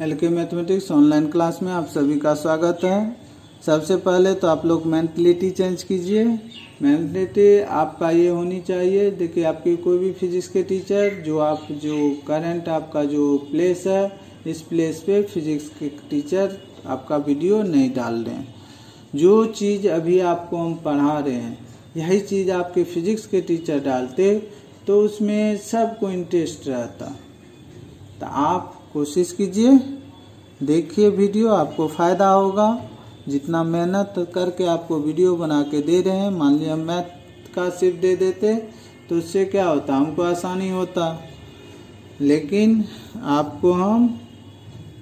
LK mathematics online class में आप सभी का स्वागत है। सबसे पहले तो आप लोग मेंटलिटी चेंज कीजिए। मेंटलिटी आपका ये होनी चाहिए, देखिए आपकी कोई भी फिजिक्स के टीचर जो करंट आपका जो प्लेस है, इस प्लेस पे फिजिक्स के टीचर आपका वीडियो नहीं डाल रहे हैं। जो चीज़ अभी आपको हम पढ़ा रहे हैं यही चीज़ आपके फिजिक्स के टीचर डालते तो उसमें सबको इंटरेस्ट रहता। तो आप कोशिश कीजिए, देखिए वीडियो, आपको फ़ायदा होगा। जितना मेहनत करके आपको वीडियो बना के दे रहे हैं, मान लिया मैथ का सिर्फ दे देते तो उससे क्या होता, हमको आसानी होता, लेकिन आपको हम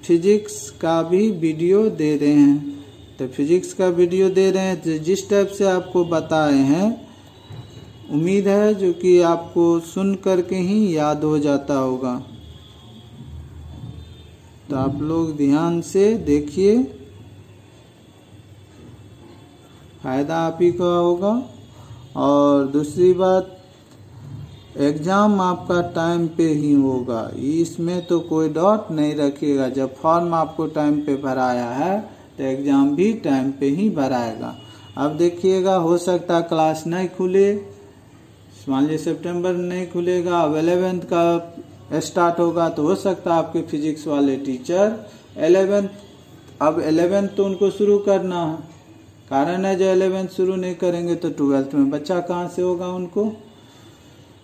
फिजिक्स का भी वीडियो दे रहे हैं। तो फिजिक्स का वीडियो दे रहे हैं तो जिस टाइप से आपको बताए हैं, उम्मीद है जो कि आपको सुन करके ही याद हो जाता होगा। तो आप लोग ध्यान से देखिए, फायदा आप ही का होगा। और दूसरी बात, एग्ज़ाम आपका टाइम पे ही होगा, इसमें तो कोई डाउट नहीं रखिएगा। जब फॉर्म आपको टाइम पे भराया है तो एग्ज़ाम भी टाइम पे ही भराएगा। अब देखिएगा, हो सकता है क्लास नहीं खुले, मान लीजिए सितंबर नहीं खुलेगा, अब 11th का स्टार्ट होगा तो हो सकता है आपके फिजिक्स वाले टीचर 11th तो उनको शुरू करना है। कारण है जो 11th शुरू नहीं करेंगे तो 12th में बच्चा कहाँ से होगा उनको।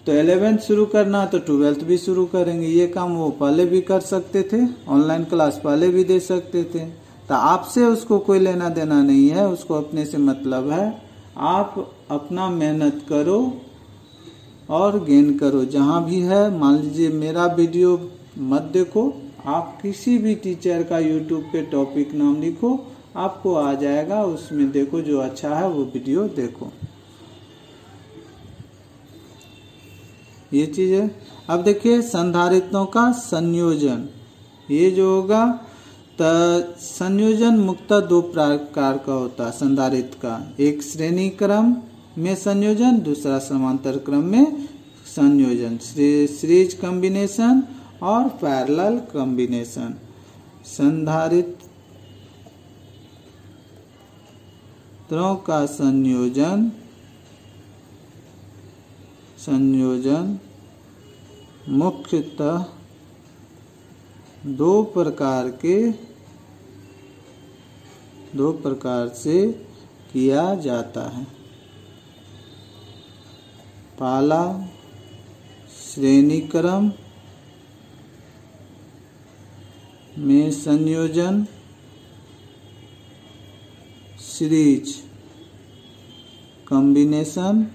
तो 11th शुरू करना तो 12th भी शुरू करेंगे। ये काम वो पहले भी कर सकते थे, ऑनलाइन क्लास पहले भी दे सकते थे। तो आपसे उसको कोई लेना देना नहीं है, उसको अपने से मतलब है। आप अपना मेहनत करो और गेन करो। जहाँ भी है, मान लीजिए मेरा वीडियो मत देखो, आप किसी भी टीचर का यूट्यूब पे टॉपिक नाम लिखो, आपको आ जाएगा, उसमें देखो, जो अच्छा है वो वीडियो देखो। ये चीज़ है। अब देखिए संधारित्रों का संयोजन, ये जो होगा तो संयोजन मुख्यतः दो प्रकार का होता है संधारित्र का। एक श्रेणी क्रम में संयोजन, दूसरा समांतर क्रम में संयोजन, सीरीज कॉम्बिनेशन और पैरेलल कॉम्बिनेशन। संधारित्रों का संयोजन मुख्यतः दो प्रकार से किया जाता है। पहला श्रेणी क्रम में संयोजन, सीरीज कॉम्बिनेशन,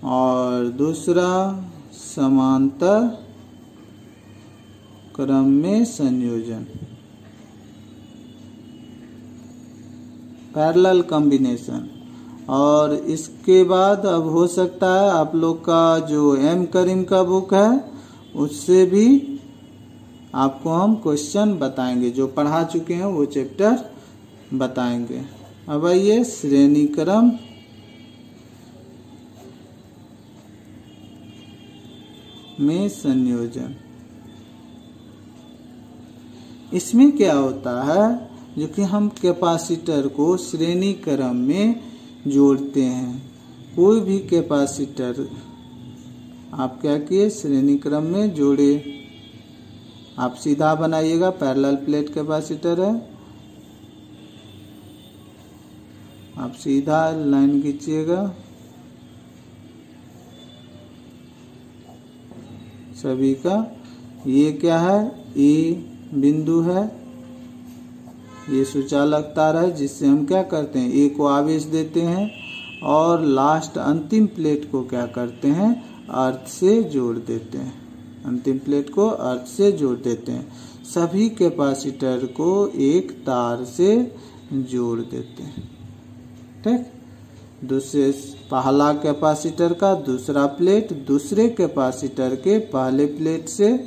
और दूसरा समांतर क्रम में संयोजन, पैरेलल कॉम्बिनेशन। और इसके बाद अब हो सकता है आप लोग का जो एम करीम का बुक है उससे भी आपको हम क्वेश्चन बताएंगे, जो पढ़ा चुके हैं वो चैप्टर बताएंगे। अब आइए श्रेणी क्रम में संयोजन। इसमें क्या होता है, जो कि हम कैपेसिटर को श्रेणी क्रम में जोड़ते हैं। कोई भी कैपेसिटर आप क्या किए, श्रेणी क्रम में जोड़े। आप सीधा बनाइएगा, पैरेलल प्लेट कैपेसिटर है, आप सीधा लाइन खींचिएगा, सभी का। ये क्या है, ए बिंदु है, ये सुचालक तार है, जिससे हम क्या करते हैं, ए को आवेश देते हैं और लास्ट अंतिम प्लेट को क्या करते हैं, अर्थ से जोड़ देते हैं। अंतिम प्लेट को अर्थ से जोड़ देते हैं। सभी कैपेसिटर को एक तार से जोड़ देते हैं। ठीक, दूसरे पहला कैपेसिटर का दूसरा प्लेट दूसरे कैपेसिटर के पहले प्लेट से,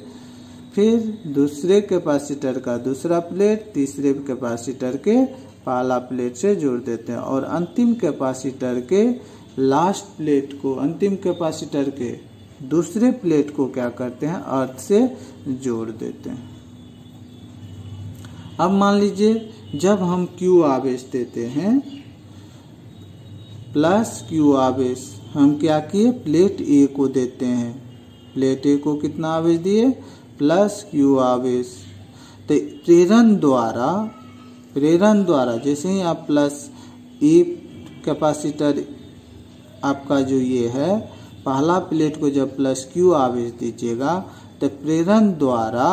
फिर दूसरे कैपेसिटर का दूसरा प्लेट तीसरे कैपेसिटर के पहला प्लेट से जोड़ देते हैं। और अंतिम कैपेसिटर के लास्ट प्लेट को अंतिम कैपेसिटर के दूसरे प्लेट को क्या करते हैं, अर्थ से जोड़ देते हैं। अब मान लीजिए जब हम Q आवेश देते हैं, प्लस Q आवेश हम क्या किए, प्लेट A को देते हैं। प्लेट A को कितना आवेश दिए, प्लस Q आवेश। तो प्रेरण द्वारा जैसे ही आप प्लस E कैपेसिटर आपका जो ये है, पहला प्लेट को जब प्लस Q आवेश दीजिएगा तो प्रेरण द्वारा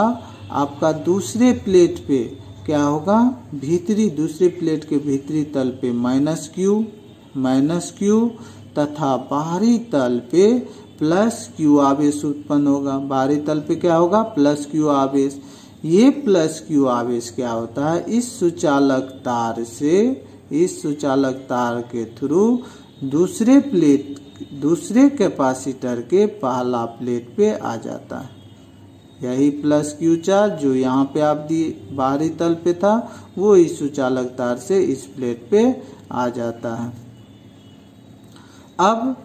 आपका दूसरे प्लेट पे क्या होगा, दूसरे प्लेट के भीतरी तल पे माइनस Q तथा बाहरी तल पे प्लस Q आवेश उत्पन्न होगा। बाहरी तल पे क्या होगा, प्लस Q आवेश। ये प्लस Q आवेश क्या होता है, इस सुचालक तार के थ्रू दूसरे कैपेसिटर के पहला प्लेट पे आ जाता है। यही प्लस Q चार्ज जो यहाँ पे आप दिए बाहरी तल पे था, वो इस सुचालक तार से इस प्लेट पे आ जाता है। अब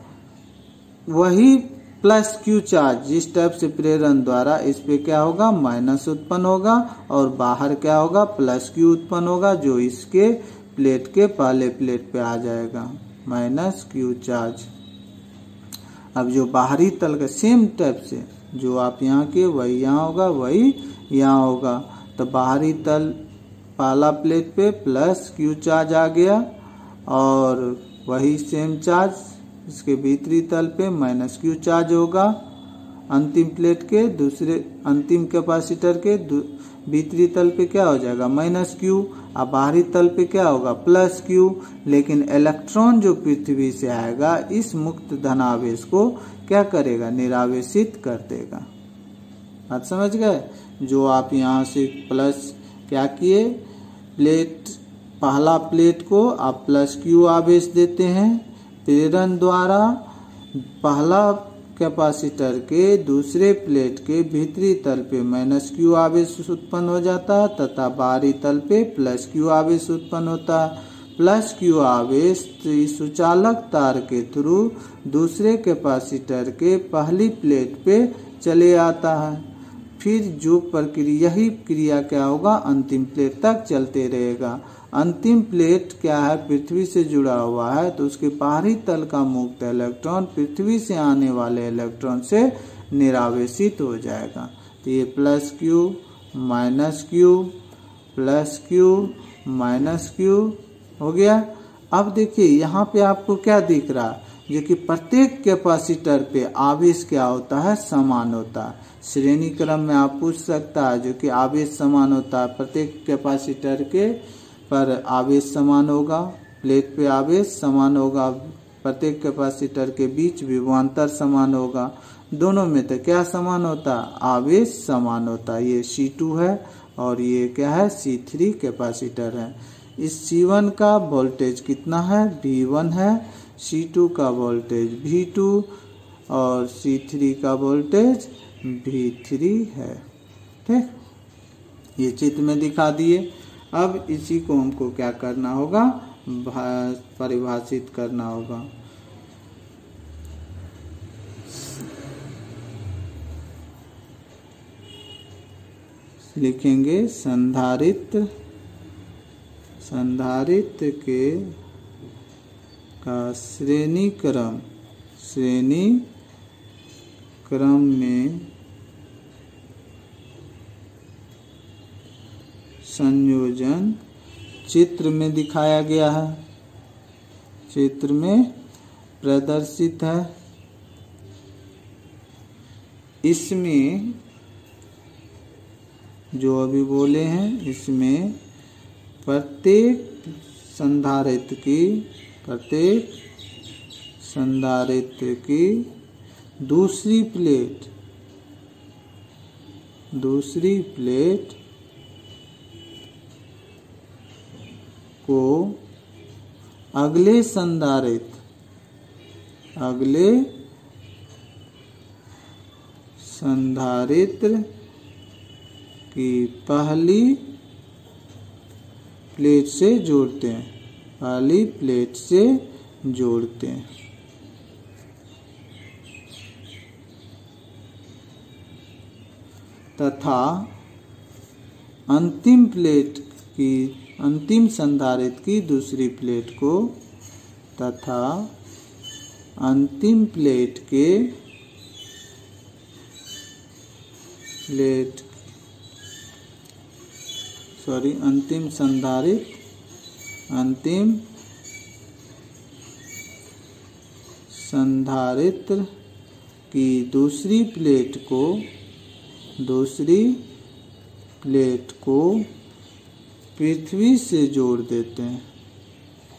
वही प्लस Q चार्ज जिस टाइप से प्रेरण द्वारा इस पे क्या होगा, माइनस उत्पन्न होगा और बाहर क्या होगा, प्लस Q उत्पन्न होगा जो इसके प्लेट के पहले प्लेट पे आ जाएगा, माइनस Q चार्ज। अब जो बाहरी तल का सेम टाइप से जो आप यहाँ के वही यहाँ होगा, वही यहाँ होगा। तो बाहरी तल पहला प्लेट पे प्लस Q चार्ज आ गया और वही सेम चार्ज इसके भीतरी तल पे माइनस Q चार्ज होगा। अंतिम प्लेट के अंतिम कैपेसिटर के भीतरी तल पे क्या हो जाएगा, माइनस Q। अब बाहरी तल पे क्या होगा, प्लस Q। लेकिन इलेक्ट्रॉन जो पृथ्वी से आएगा इस मुक्त धनावेश को क्या करेगा, निरावेशित कर देगा। बात समझ गए। जो आप यहाँ से प्लस क्या किए, पहला प्लेट को आप प्लस Q आवेश देते हैं, प्रेरण द्वारा पहला कैपेसिटर के दूसरे प्लेट के भीतरी तल पे माइनस Q आवेश उत्पन्न हो जाता है तथा बाहरी तल पे प्लस Q आवेश उत्पन्न होता है। प्लस Q आवेश सुचालक तार के थ्रू दूसरे कैपेसिटर के पहली प्लेट पे चले आता है। फिर जो प्रक्रिया, यही क्रिया क्या होगा, अंतिम प्लेट तक चलते रहेगा। अंतिम प्लेट क्या है, पृथ्वी से जुड़ा हुआ है, तो उसके बाहरी तल का मुक्त इलेक्ट्रॉन पृथ्वी से आने वाले इलेक्ट्रॉन से निरावेशित हो जाएगा। तो ये plus Q minus Q plus Q minus Q हो गया। अब देखिए यहाँ पे आपको क्या दिख रहा है, जो कि प्रत्येक कैपेसिटर पे आवेश क्या होता है, समान होता है। श्रेणी क्रम में आप पूछ सकता है जो कि आवेश समान होता है, प्रत्येक कैपेसिटर के पर आवेश समान होगा, प्लेट पे आवेश समान होगा, प्रत्येक कैपेसिटर के बीच विभवांतर समान होगा। दोनों में तो क्या समान होता है, आवेश समान होता है। ये C2 है और ये क्या है, C3 कैपेसिटर है। इस C1 का वोल्टेज कितना है, V1 है, C2 का वोल्टेज V2 और C3 का वोल्टेज V3 है। ठीक, ये चित्र में दिखा दिए। अब इसी को हमको क्या करना होगा, परिभाषित करना होगा। लिखेंगे संधारित्र के का श्रेणी क्रम में संयोजन चित्र में दिखाया गया है, चित्र में प्रदर्शित है। इसमें जो अभी बोले हैं, इसमें प्रत्येक संधारित्र की दूसरी प्लेट को अगले संधारित्र की पहली प्लेट से जोड़ते हैं, तथा अंतिम प्लेट की अंतिम संधारित्र की दूसरी प्लेट को तथा अंतिम प्लेट के अंतिम संधारित्र की दूसरी प्लेट को पृथ्वी से जोड़ देते हैं,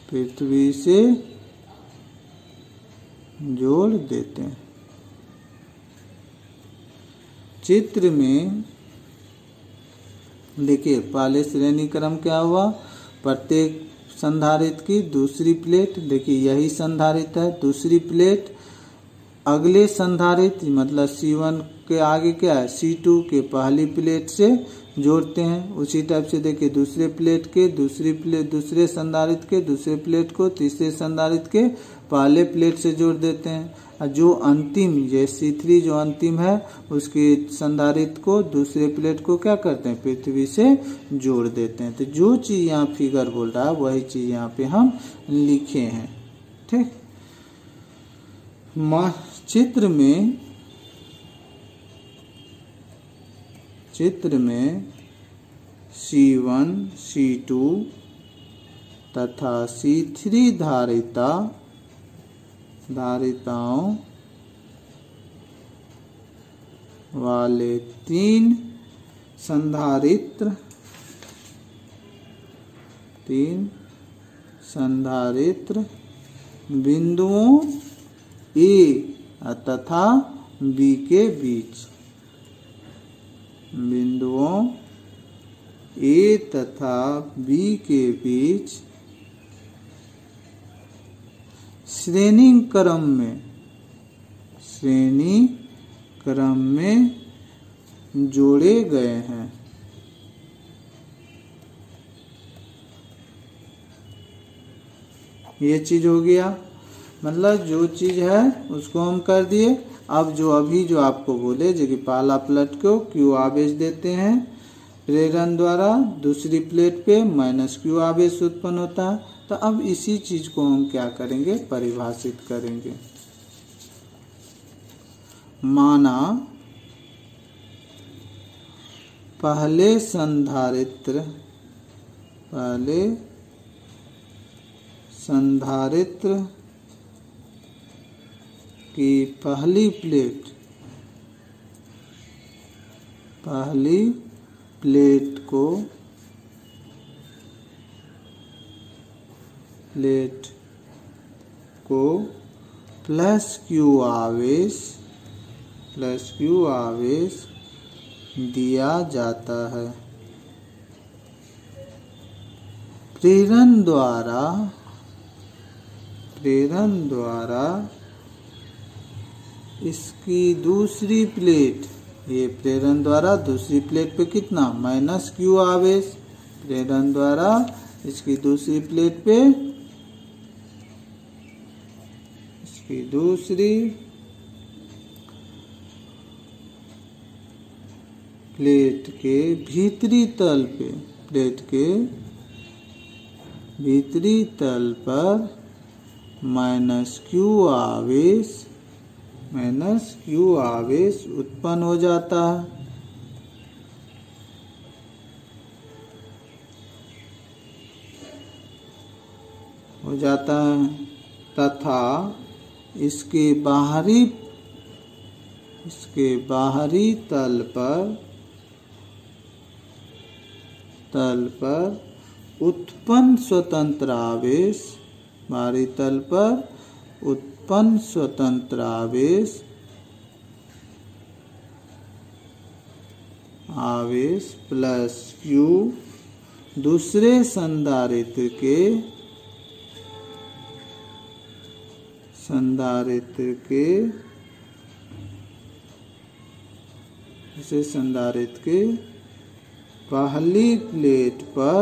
पृथ्वी से जोड़ देते हैं। चित्र में देखिए पहले श्रेणी क्रम क्या हुआ, प्रत्येक संधारित्र की दूसरी प्लेट, देखिए यही संधारित्र है, दूसरी प्लेट अगले संधारित्र मतलब C1 के आगे क्या है C2 के पहली प्लेट से जोड़ते हैं। उसी टाइप से देखिए दूसरे संधारित्र के दूसरे प्लेट को तीसरे संधारित्र के पहले प्लेट से जोड़ देते हैं। और जो अंतिम ये C3 जो अंतिम है उसके संधारित्र को दूसरे प्लेट को क्या करते हैं, पृथ्वी से जोड़ देते हैं। तो जो चीज यहाँ फिगर बोल रहा है वही चीज यहाँ पे हम लिखे हैं। ठीक, चित्र में C1 C2 तथा C3 धारिताओं वाले तीन संधारित्र बिंदुओं A तथा B के बीच, बिंदुओं A तथा B के बीच श्रेणी क्रम में जोड़े गए हैं। ये चीज हो गया, मतलब जो चीज है उसको हम कर दिए। अब जो आपको बोले जो कि पहला प्लेट को Q आवेश देते हैं प्रेरण द्वारा, दूसरी प्लेट पे -Q आवेश उत्पन्न होता है। तो अब इसी चीज को हम क्या करेंगे, परिभाषित करेंगे। माना पहले संधारित्र की पहली प्लेट को +Q आवेश दिया जाता है। प्रेरण द्वारा इसकी दूसरी प्लेट, ये प्रेरण द्वारा दूसरी प्लेट पे कितना -Q आवेश, प्रेरण द्वारा इसकी दूसरी प्लेट पे, इसकी दूसरी प्लेट के भीतरी तल पे, प्लेट के भीतरी तल पर -Q आवेश उत्पन्न हो जाता है, तथा इसके बाहरी तल पर उत्पन्न स्वतंत्र आवेश, बाहरी तल पर उत्पन्न स्वतंत्र आवेश +Q दूसरे संधारित्र के पहली प्लेट पर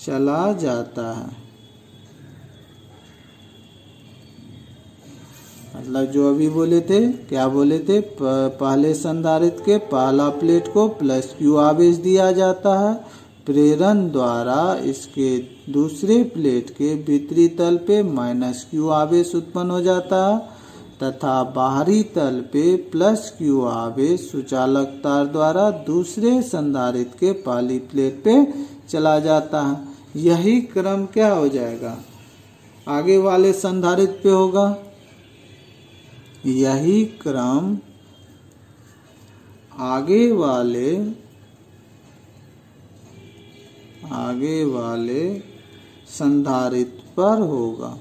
चला जाता है। मतलब जो अभी बोले थे, क्या बोले थे, पहले संधारित्र के पहला प्लेट को प्लस क्यू आवेश दिया जाता है, प्रेरण द्वारा इसके दूसरे प्लेट के भीतरी तल पे माइनस क्यू आवेश उत्पन्न हो जाता है तथा बाहरी तल पे प्लस क्यू आवेश सुचालक तार द्वारा दूसरे संधारित्र के पहली प्लेट पे चला जाता है। यही क्रम क्या हो जाएगा, आगे वाले संधारित्र पे होगा। यही क्रम आगे वाले संधारित्र पर होगा।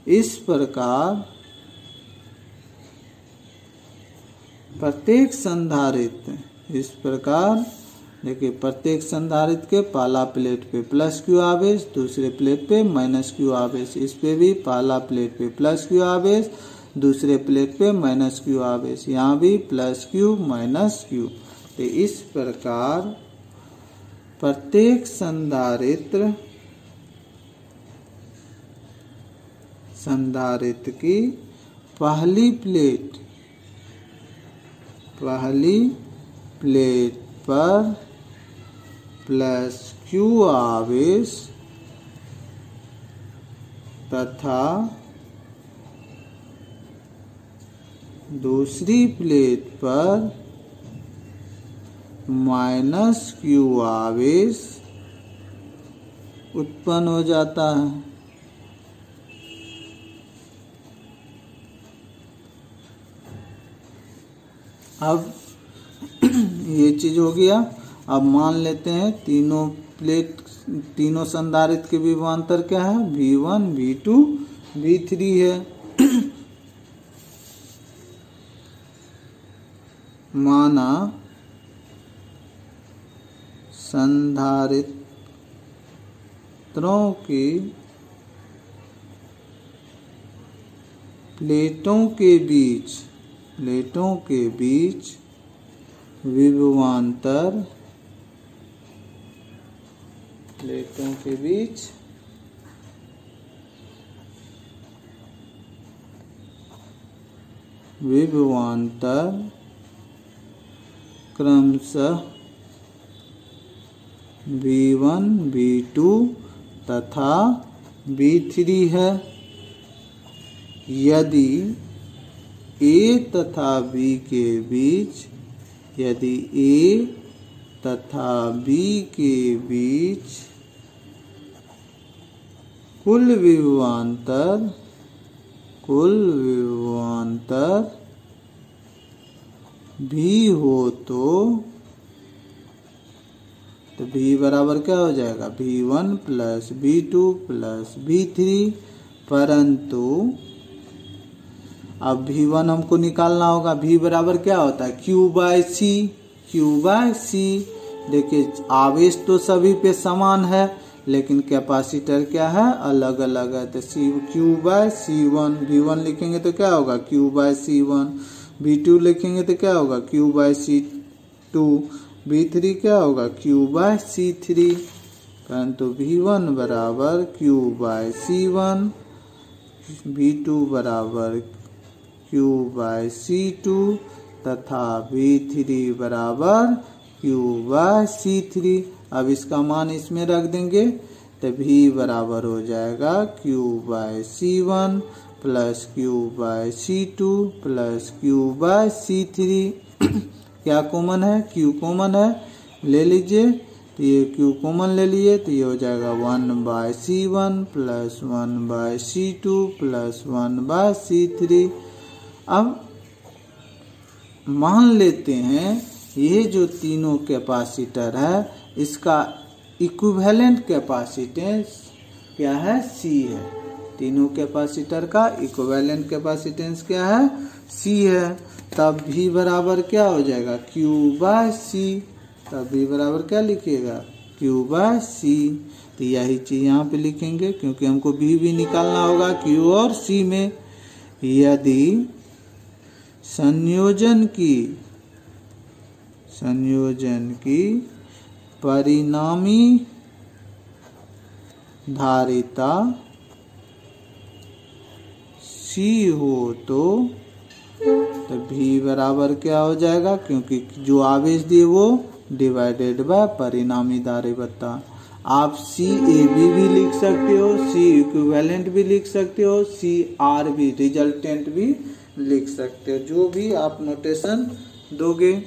इस प्रकार प्रत्येक संधारित्र, इस प्रकार देखिए प्रत्येक संधारित्र के पहला प्लेट पे प्लस क्यू आवेश, दूसरे प्लेट पे माइनस क्यू आवेश, इस पे भी पहला प्लेट पे प्लस क्यू आवेश, दूसरे प्लेट पे माइनस क्यू आवेश, यहाँ भी प्लस क्यू माइनस क्यू। तो इस प्रकार प्रत्येक संधारित्र की पहली प्लेट पर प्लस क्यू आवेश तथा दूसरी प्लेट पर माइनस क्यू आवेश उत्पन्न हो जाता है। अब ये चीज हो गया। अब मान लेते हैं तीनों संधारित्र के विभवांतर क्या है, V1, V2, V3 है। माना संधारित्रों की प्लेटों के बीच विभवांतर, प्लेटों के बीच विभवांतर क्रमशः V1, V2 तथा V3 है। यदि A तथा B के बीच, यदि A तथा B के बीच कुल विभवांतर भी हो तो V बराबर क्या हो जाएगा, V1 plus V2 plus V3। परंतु अब V1 हमको निकालना होगा। V बराबर क्या होता है, Q बाय C। देखिए आवेश तो सभी पे समान है, लेकिन कैपेसिटर क्या है, अलग अलग है। तो Q बाय C1, V1 लिखेंगे तो क्या होगा, Q बाय C1। V2 लिखेंगे तो क्या होगा, Q बाय C2। V3 क्या होगा, Q बाय C3। परंतु V1 बराबर Q बाय C1, V2 बराबर Q बाय C2 तथा V3 बराबर Q बाय C3। अब इसका मान इसमें रख देंगे तो V बराबर हो जाएगा Q by C1 plus Q by C2 plus Q by C3। क्या कॉमन है, Q कॉमन है, ले लीजिए। तो ये Q कॉमन ले लिए तो ये हो जाएगा 1 by C1 plus 1 by C2 plus 1 by C3। अब मान लेते हैं ये जो तीनों कैपेसिटर है, इसका इक्विवेलेंट कैपेसिटेंस क्या है, C है। तीनों कैपेसिटर का इक्विवेलेंट कैपेसिटेंस क्या है, C है। तब V बराबर क्या हो जाएगा, Q बाय C। तब V बराबर क्या लिखिएगा, Q बाय C। तो यही चीज यहाँ पे लिखेंगे, क्योंकि हमको V भी निकालना होगा Q और C में। यदि संयोजन परिणामी धारिता C हो तो V बराबर क्या हो जाएगा, क्योंकि जो आवेश दिए वो डिवाइडेड बाय परिणामी धारिता। आप CAB भी लिख सकते हो, C इक्विवेलेंट भी लिख सकते हो, CR भी रिजल्टेंट भी लिख सकते हो, जो भी आप नोटेशन दोगे।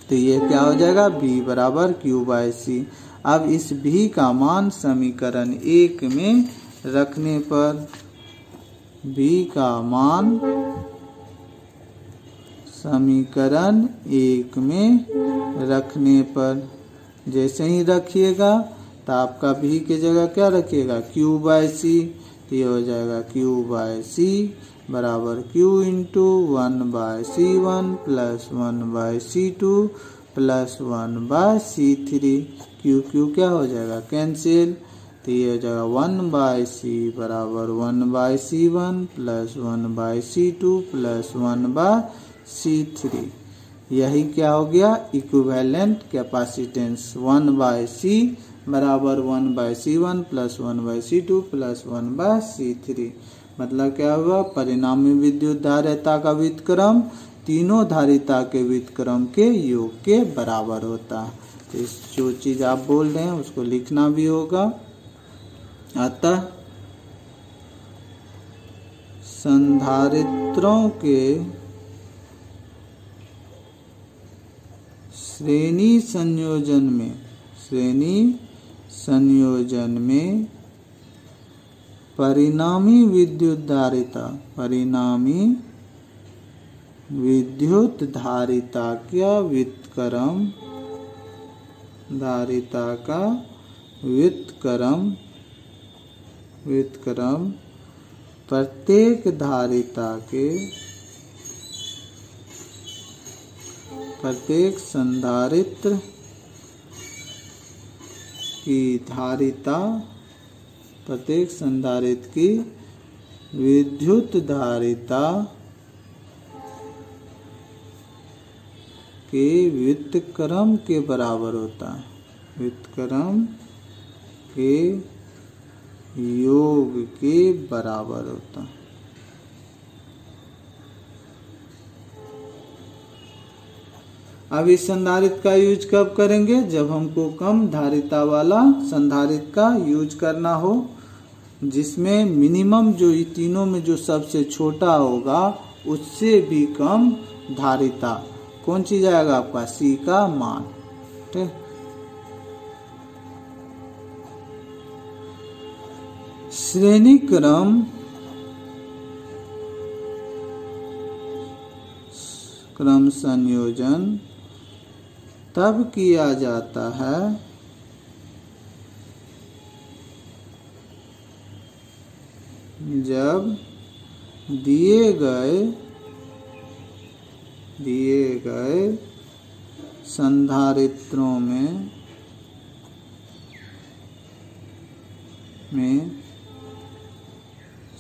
तो ये क्या हो जाएगा, V बराबर Q/C। अब इस V का मान समीकरण 1 में रखने पर, V का मान समीकरण 1 में रखने पर जैसे ही रखिएगा तो आपका V की जगह क्या रखिएगा, Q/C। तो ये हो जाएगा Q/C बराबर Q into 1/C1 plus 1/C2 plus 1/C3। Q क्या हो जाएगा, कैंसिल। तो ये हो जाएगा 1/C बराबर 1/C1 plus 1/C2 plus 1/C3। यही क्या हो गया, इक्विवेलेंट कैपेसिटेंस। 1/C बराबर 1/C1 plus 1/C2 plus 1/C3। मतलब क्या हुआ, परिणामी विद्युत धारिता का व्युत्क्रम तीनों धारिता के व्युत्क्रम के योग के बराबर होता है। तो इस जो चीज आप बोल रहे हैं उसको लिखना भी होगा। अतः संधारित्रों के श्रेणी संयोजन में परिणामी विद्युत धारिता का व्युत्क्रम प्रत्येक संधारित्र की विद्युत धारिता के व्युत्क्रम के बराबर होता है, व्युत्क्रम के योग के बराबर होता है। अब इस संधारित्र का यूज कब करेंगे, जब हमको कम धारिता वाला संधारित्र का यूज करना हो, जिसमें मिनिमम जो ये तीनों में जो सबसे छोटा होगा उससे भी कम धारिता कौन सी जाएगा आपका, C का मान। ठीक, श्रेणी क्रम संयोजन तब किया जाता है जब दिए गए संधारित्रों में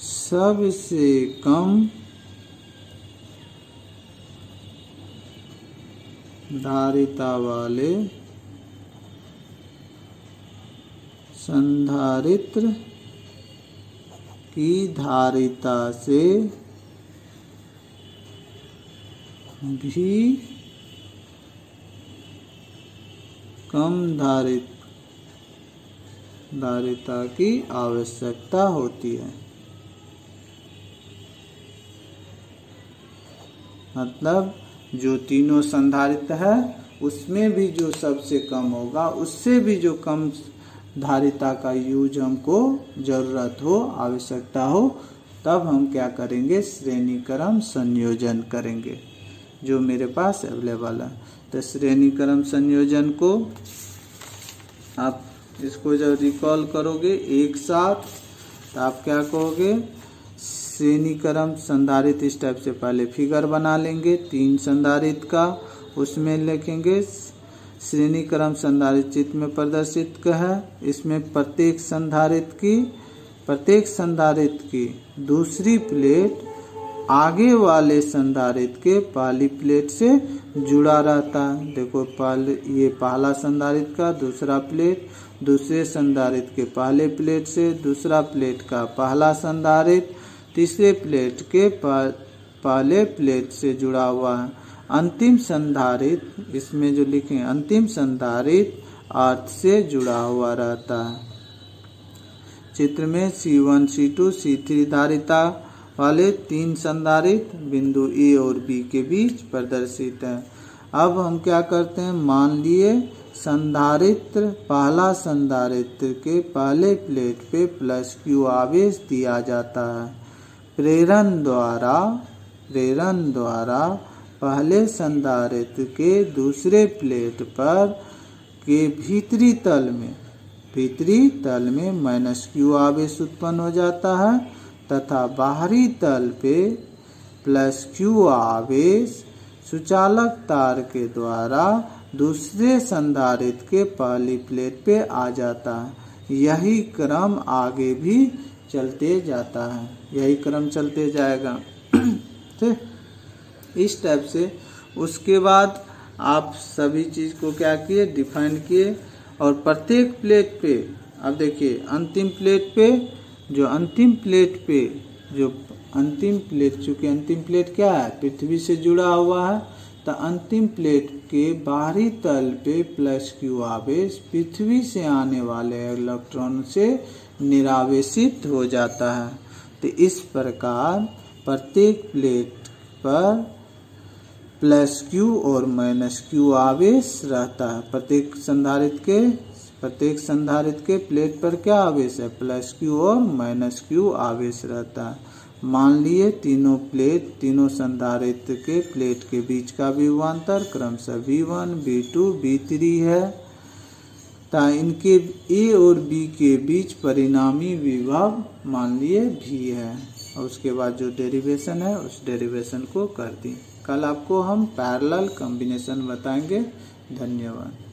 सबसे कम धारिता वाले संधारित्र की धारिता से भी कम धारिता की आवश्यकता होती है। मतलब जो तीनों संधारित्र है उसमें भी जो सबसे कम होगा उससे भी जो कम धारिता का यूज हमको जरूरत हो, आवश्यकता हो, तब हम क्या करेंगे, श्रेणी क्रम संयोजन करेंगे, जो मेरे पास अवेलेबल है। तो श्रेणी क्रम संयोजन को आप इसको जब रिकॉल करोगे एक साथ तो आप क्या कहोगे, श्रेणी क्रम संधारित्र इस टाइप से पहले फिगर बना लेंगे 3 संधारित्र का, उसमें लिखेंगे श्रेणी क्रम संधारित्र चित्र में प्रदर्शित है। इसमें प्रत्येक संधारित्र की दूसरी प्लेट आगे वाले संधारित्र के पहली प्लेट से जुड़ा रहता है। देखो ये पहला संधारित्र का दूसरा प्लेट दूसरे संधारित्र के पहले प्लेट से, दूसरा प्लेट का पहला संधारित्र तीसरे प्लेट के पहले प्लेट से जुड़ा हुआ है। अंतिम संधारित्र, इसमें जो लिखे अंतिम संधारित्र अर्थ से जुड़ा हुआ रहता है। चित्र में C1, C2, C3 धारिता वाले 3 संधारित्र बिंदु A और B के बीच प्रदर्शित है। अब हम क्या करते हैं, मान लिए संधारित्र पहला संधारित्र के पहले प्लेट पे +Q आवेश दिया जाता है। प्रेरण द्वारा पहले संधारित्र के दूसरे प्लेट पर के भीतरी तल में -Q आवेश उत्पन्न हो जाता है तथा बाहरी तल पे +Q आवेश सुचालक तार के द्वारा दूसरे संधारित्र के पहली प्लेट पे आ जाता है। यही क्रम आगे भी चलते जाता है, यही क्रम चलते जाएगा। ठीक, इस टाइप से उसके बाद आप सभी चीज को क्या किए, डिफाइन किए। और प्रत्येक प्लेट पे अब देखिए अंतिम प्लेट चूंकि अंतिम प्लेट क्या है, पृथ्वी से जुड़ा हुआ है, तो अंतिम प्लेट के बाहरी तल पे +Q आवेश पृथ्वी से आने वाले इलेक्ट्रॉन से निरावेशित हो जाता है। तो इस प्रकार प्रत्येक प्लेट पर +Q और -Q आवेश रहता है। प्रत्येक संधारित्र के प्लेट पर क्या आवेश है, +Q और -Q आवेश रहता है। मान लिए तीनों संधारित्र के प्लेट के बीच का विभवांतर क्रमशः V1, V2, V3 है। ता इनके A और B के बीच परिणामी विभव मान लिए V है। और उसके बाद जो डेरिवेशन है उस डेरिवेशन को कर दी। कल आपको हम पैरेलल कॉम्बिनेशन बताएंगे। धन्यवाद।